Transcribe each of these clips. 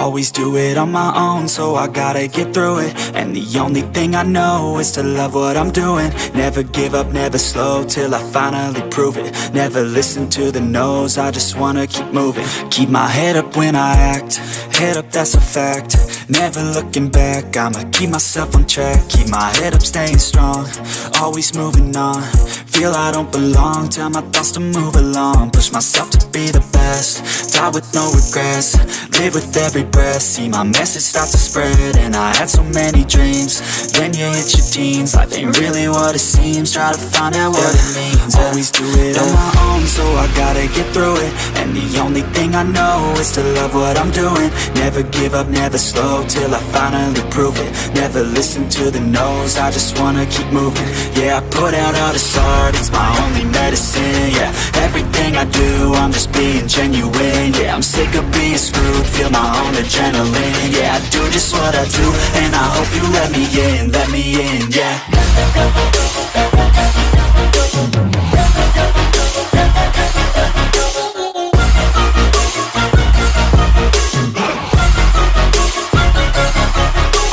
Always do it on my own, so I gotta get through it. And the only thing I know is to love what I'm doing. Never give up, never slow, till I finally prove it. Never listen to the no's, I just wanna keep moving. Keep my head up when I act, head up, that's a fact. Never looking back, I'ma keep myself on track. Keep my head up, staying strong, always moving on. Feel I don't belong, tell my thoughts to move along. Push myself to be the best, die with no regrets. Live with every breath, see my message start to spread. And I had so many dreams, then you hit your teens. Life ain't really what it seems, try to find out what it means. Always do it on my own, so I gotta get through it. And the only thing I know is to love what I'm doing. Never give up, never slow, till I finally prove it. Never listen to the no's, I just wanna keep moving. Yeah, I put out all this art, it's my only medicine. Yeah, everything I do, I'm just being genuine. Yeah, I'm sick of being screwed, feel my own adrenaline. Yeah, I do just what I do, and I hope you let me in, yeah.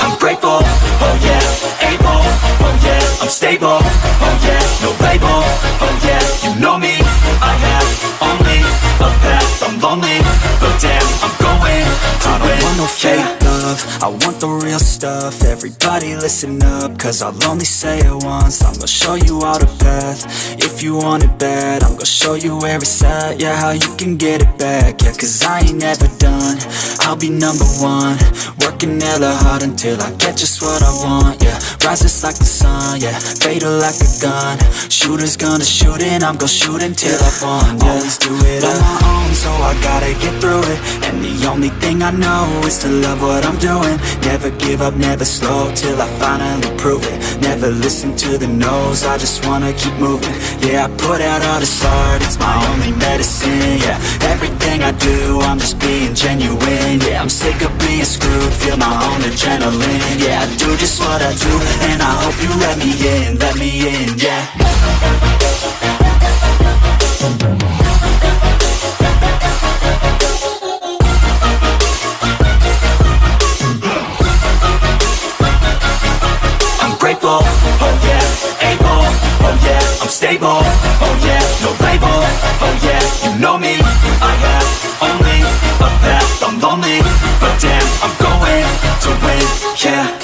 I'm grateful, oh yeah, able, oh yeah, I'm stable, oh yeah, no label, oh yeah, you know me, I have only a path, I'm lonely, but damn, I'm going to win. I don't want no fake love, I want the real stuff. Everybody listen up, cause I'll only say it once. I'm gonna show you all the path, if you want it bad. I'm gonna show you where it's at, yeah, how you can get it back. Yeah, cause I ain't never done, I'll be number one. Working hella hard until I get just what I want, yeah. Rises like the sun, yeah, fatal like a gun. Shooter's gonna shoot and I'm gonna shoot until I won, yeah. Always do it on my own, so I gotta get through it. And the only thing I know is to love what I'm doing. Never give up, never slow, till I finally prove it. Never listen to the no's, I just wanna keep moving. Yeah, I put out all this art, it's my only medicine. Yeah, everything I do, I'm just being genuine. Yeah, I'm sick of being screwed, feel my own adrenaline. Yeah, I do just what I do, and I hope you let me in, yeah. I'm grateful, oh yeah, able, oh yeah, I'm stable, oh yeah, no label, oh yeah, you know me, I have only a path, I'm lonely, but damn, I'm going to win, yeah.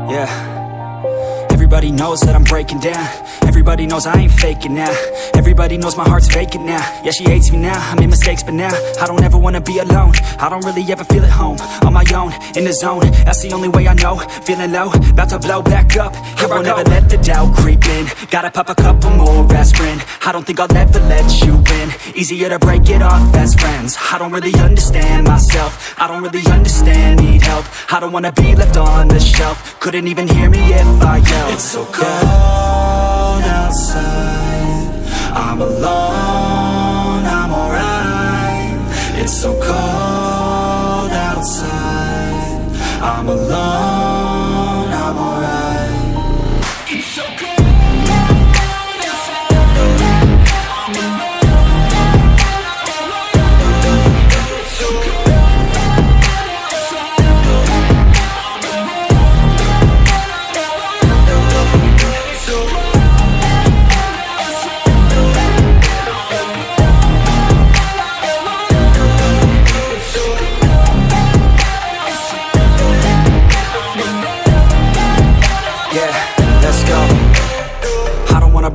Yeah, everybody knows that I'm breaking down. Everybody knows I ain't faking now. Everybody knows my heart's vacant now. Yeah, she hates me now, I made mistakes but now I don't ever wanna be alone. I don't really ever feel at home. On my own, in the zone, that's the only way I know. Feeling low, about to blow back up. Here I won't ever let the doubt creep in. Gotta pop a couple more aspirin. I don't think I'll ever let you in. Easier to break it off best friends. I don't really understand myself, I don't really understand, need help. I don't wanna be left on the shelf. Couldn't even hear me if I yelled. It's so cold outside, I'm alone, I'm alright. It's so cold outside, I'm alone, I'm alright. It's so cold.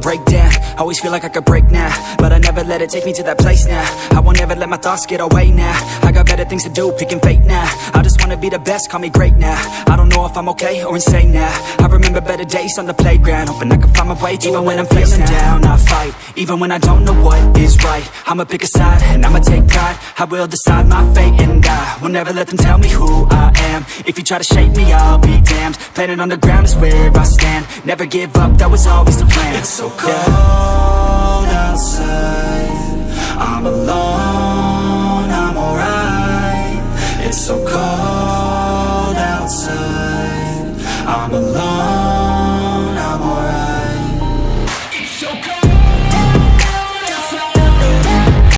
Break down, always feel like I could break now, but I never let it take me to that place now. I won't ever let my thoughts get away now. I got better things to do, picking fate now. I just wanna be the best, call me great now. I don't know if I'm okay or insane now. I remember better days on the playground, hoping I can find my way. Even when I'm feeling down, I fight. Even when I don't know what is right, I'ma pick a side and I'ma take pride. I will decide my fate and I will never let them tell me who I am. If you try to shake me, I'll be damned. Planet on the ground is where I stand. Never give up, that was always the plan. It's so cold